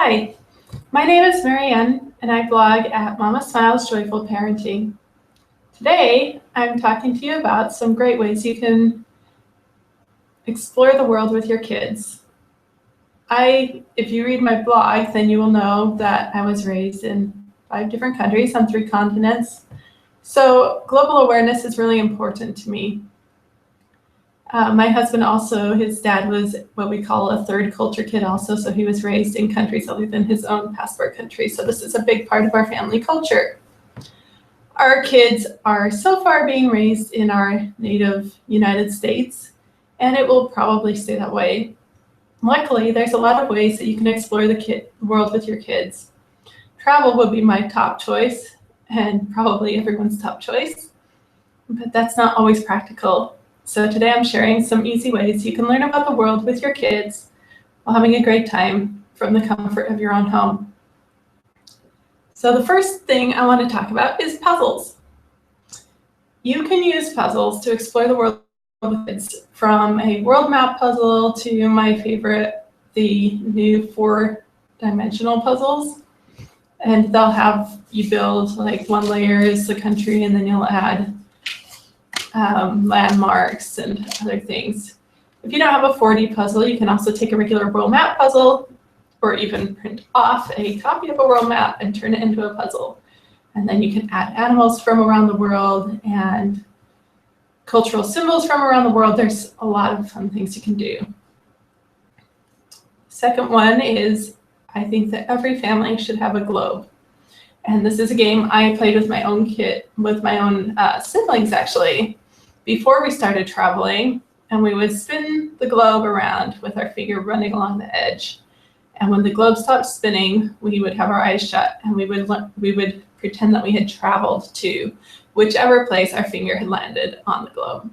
Hi, my name is Marianne, and I blog at Mama Smiles Joyful Parenting. Today, I'm talking to you about some great ways you can explore the world with your kids. If you read my blog, then you will know that I was raised in 5 different countries on 3 continents. So global awareness is really important to me. My husband also, his dad was what we call a third culture kid also, so he was raised in countries other than his own passport country. So this is a big part of our family culture. Our kids are so far being raised in our native United States, and it will probably stay that way. Luckily, there's a lot of ways that you can explore the world with your kids. Travel would be my top choice, and probably everyone's top choice, but that's not always practical. So today I'm sharing some easy ways you can learn about the world with your kids while having a great time from the comfort of your own home. So the first thing I want to talk about is puzzles. You can use puzzles to explore the world with kids, from a world map puzzle to my favorite, the new 4-dimensional puzzles. And they'll have you build like one layer is the country, and then you'll add landmarks and other things. If you don't have a 4D puzzle, you can also take a regular world map puzzle or even print off a copy of a world map and turn it into a puzzle. And then you can add animals from around the world and cultural symbols from around the world. There's a lot of fun things you can do. Second one is, I think that every family should have a globe. And this is a game I played with my own siblings actually, before we started traveling, and we would spin the globe around with our finger running along the edge. And when the globe stopped spinning, we would have our eyes shut, and we would pretend that we had traveled to whichever place our finger had landed on the globe.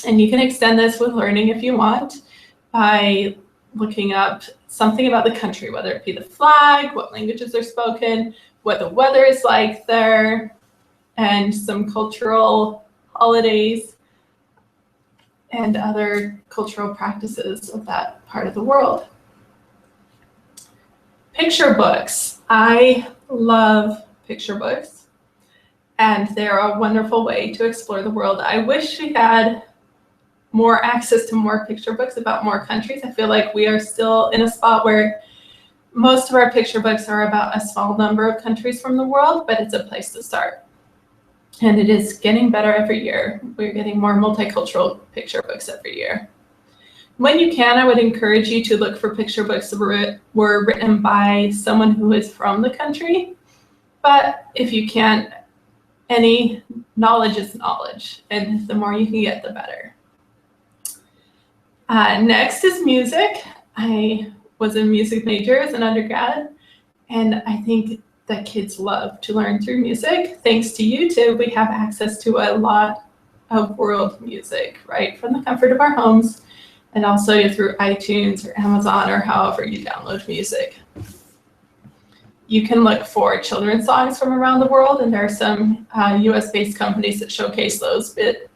And you can extend this with learning if you want by looking up something about the country, whether it be the flag, what languages are spoken, what the weather is like there, and some cultural holidays and other cultural practices of that part of the world. Picture books. I love picture books, and they're a wonderful way to explore the world. I wish we had more access to more picture books about more countries. I feel like we are still in a spot where most of our picture books are about a small number of countries from the world, but it's a place to start. And it is getting better every year. We're getting more multicultural picture books every year. When you can, I would encourage you to look for picture books that were written by someone who is from the country. But if you can't, any knowledge is knowledge, and the more you can get, the better. Next is music. I was a music major as an undergrad, and I think that kids love to learn through music. Thanks to YouTube, we have access to a lot of world music, right, from the comfort of our homes, and also through iTunes or Amazon or however you download music. You can look for children's songs from around the world, and there are some US-based companies that showcase those, but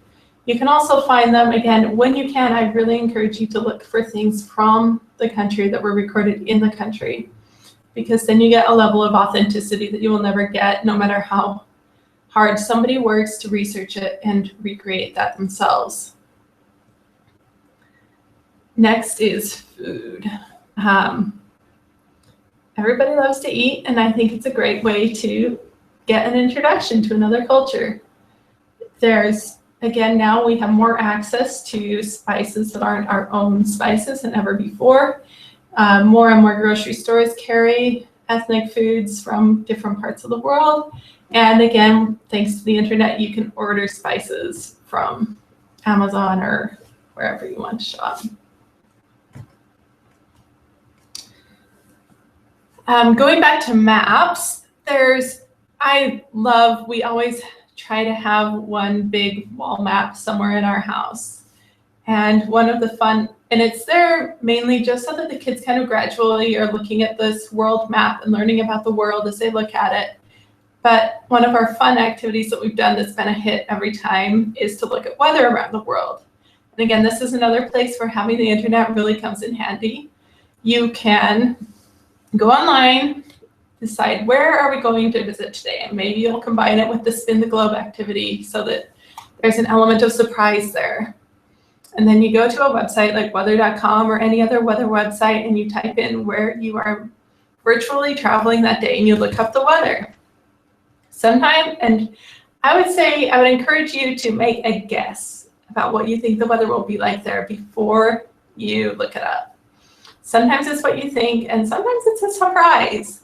you can also find them, again, when you can. I really encourage you to look for things from the country that were recorded in the country, because then you get a level of authenticity that you will never get, no matter how hard somebody works to research it and recreate that themselves. Next is food. Everybody loves to eat, and I think it's a great way to get an introduction to another culture. Again, now we have more access to spices that aren't our own spices than ever before. More and more grocery stores carry ethnic foods from different parts of the world. And again, thanks to the internet, you can order spices from Amazon or wherever you want to shop. Going back to maps, we always try to have one big wall map somewhere in our house. And one of the fun, and it's there mainly just so that the kids kind of gradually are looking at this world map and learning about the world as they look at it. But one of our fun activities that we've done that's been a hit every time is to look at weather around the world. And again, this is another place where having the internet really comes in handy. You can Go online, decide where are we going to visit today, and maybe you'll combine it with the spin the globe activity so that there's an element of surprise there. And then you go to a website like weather.com or any other weather website and you type in where you are virtually traveling that day and you look up the weather. And I would encourage you to make a guess about what you think the weather will be like there before you look it up. Sometimes it's what you think, and sometimes it's a surprise.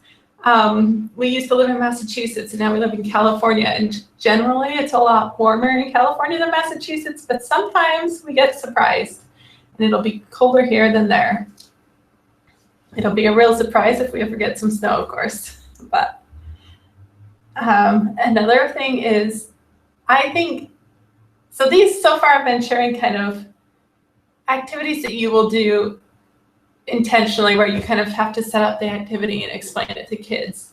We used to live in Massachusetts, and now we live in California, and generally it's a lot warmer in California than Massachusetts, but sometimes we get surprised, and it'll be colder here than there. It'll be a real surprise if we ever get some snow, of course. But another thing is, these so far I've been sharing kind of activities that you will do intentionally where you kind of have to set up the activity and explain it to kids.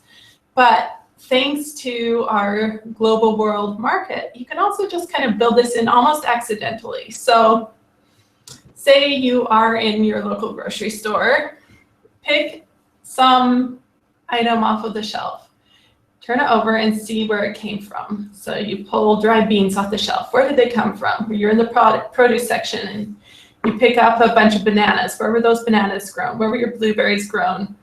But thanks to our global world market, you can also just kind of build this in almost accidentally. So say you are in your local grocery store, pick some item off of the shelf, turn it over and see where it came from. So you pull dried beans off the shelf. Where did they come from? You're in the produce section and you pick up a bunch of bananas. Where were those bananas grown? Where were your blueberries grown?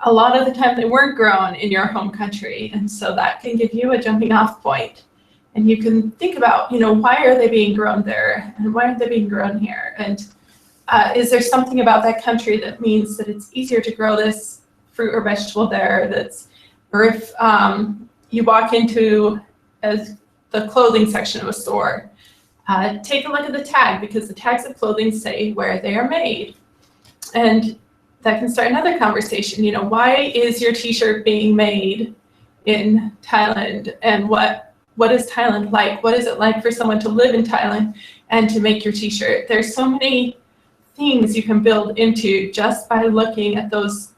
A lot of the time they weren't grown in your home country. And so that can give you a jumping off point. And you can think about, why are they being grown there? And why aren't they being grown here? And is there something about that country that means that it's easier to grow this fruit or vegetable there? Or if you walk into the clothing section of a store, take a look at the tag, because the tags of clothing say where they are made. And that can start another conversation. Why is your t-shirt being made in Thailand? And what is Thailand like? What is it like for someone to live in Thailand and to make your t-shirt? There's so many things you can build into just by looking at those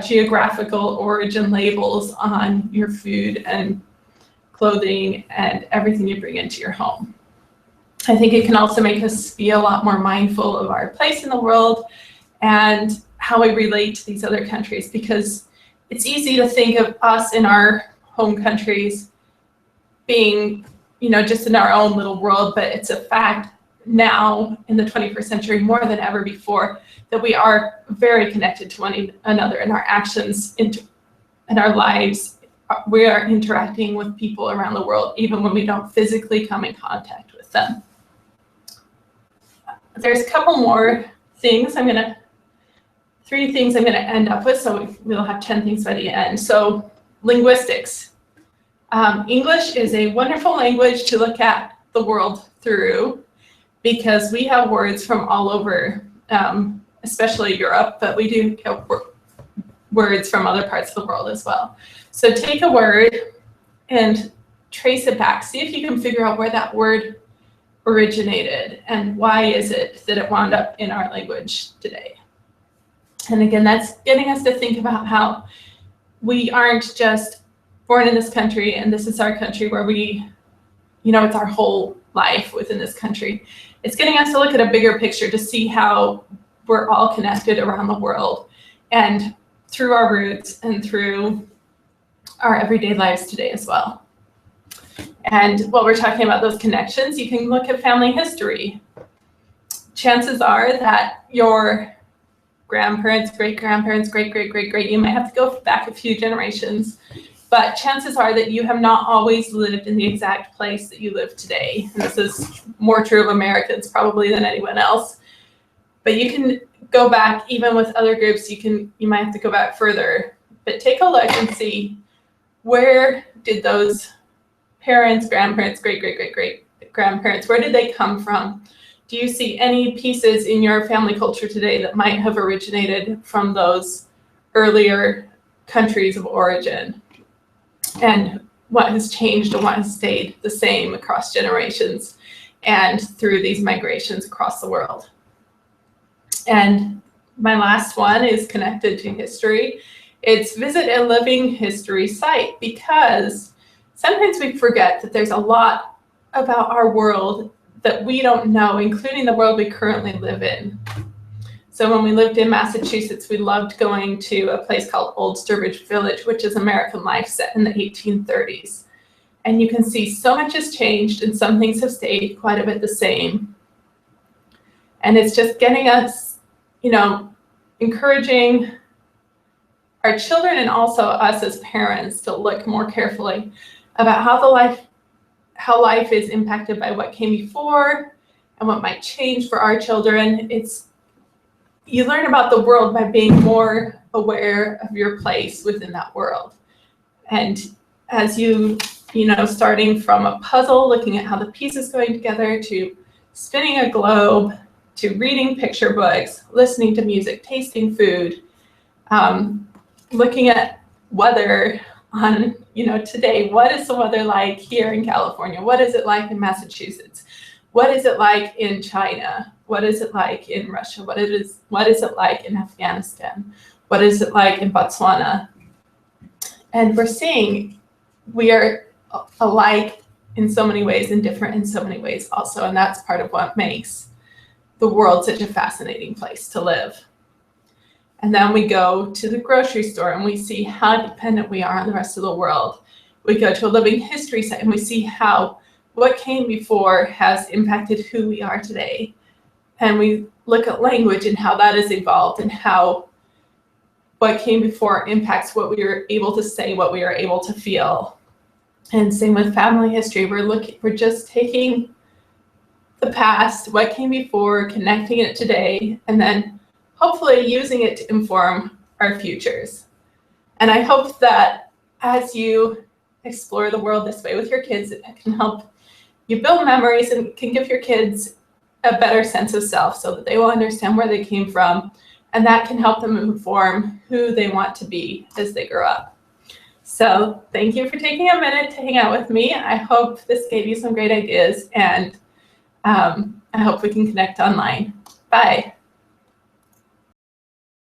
geographical origin labels on your food and clothing and everything you bring into your home. I think it can also make us be a lot more mindful of our place in the world and how we relate to these other countries, because it's easy to think of us in our home countries being, just in our own little world, but it's a fact now in the 21st century more than ever before that we are very connected to one another in our actions, in our lives. We are interacting with people around the world, even when we don't physically come in contact with them. There's a couple more things. 3 things I'm gonna end up with, so we'll have 10 things by the end. So linguistics. English is a wonderful language to look at the world through, because we have words from all over, especially Europe, but we do have words from other parts of the world as well. So take a word and trace it back. See if you can figure out where that word originated and why is it that it wound up in our language today. And again, that's getting us to think about how we aren't just born in this country and this is our country where we, it's our whole life within this country. It's getting us to look at a bigger picture to see how we're all connected around the world and through our roots and through our everyday lives today as well. And while we're talking about those connections, you can look at family history. Chances are that your grandparents, great-grandparents, great-great-great-great, you might have to go back a few generations, but chances are that you have not always lived in the exact place that you live today. And this is more true of Americans probably than anyone else. But you can go back, even with other groups, you might have to go back further. But take a look and see, where did those parents, grandparents, great-great-great-great-grandparents, where did they come from? Do you see any pieces in your family culture today that might have originated from those earlier countries of origin? And what has changed and what has stayed the same across generations and through these migrations across the world? And my last one is connected to history. It's visit a living history site, because sometimes we forget that there's a lot about our world that we don't know, including the world we currently live in. So when we lived in Massachusetts, we loved going to a place called Old Sturbridge Village, which is American life set in the 1830s. And you can see so much has changed and some things have stayed quite a bit the same. And it's just getting us, encouraging our children and also us as parents to look more carefully about how life is impacted by what came before and what might change for our children. You learn about the world by being more aware of your place within that world. And as starting from a puzzle, looking at how the pieces going together, to spinning a globe, to reading picture books, listening to music, tasting food, looking at weather on, today, what is the weather like here in California? What is it like in Massachusetts? What is it like in China? What is it like in Russia? What is it like in Afghanistan? What is it like in Botswana? And we're seeing we are alike in so many ways and different in so many ways also. And that's part of what makes the world such a fascinating place to live. And then we go to the grocery store and we see how dependent we are on the rest of the world. We go to a living history site and we see how what came before has impacted who we are today. And we look at language and how that has evolved and how what came before impacts what we are able to say, what we are able to feel. And same with family history. We're just taking the past, what came before, connecting it today, and then hopefully using it to inform our futures. And I hope that as you explore the world this way with your kids, it can help you build memories and can give your kids a better sense of self so that they will understand where they came from, and that can help them inform who they want to be as they grow up. So thank you for taking a minute to hang out with me. I hope this gave you some great ideas, and I hope we can connect online. Bye.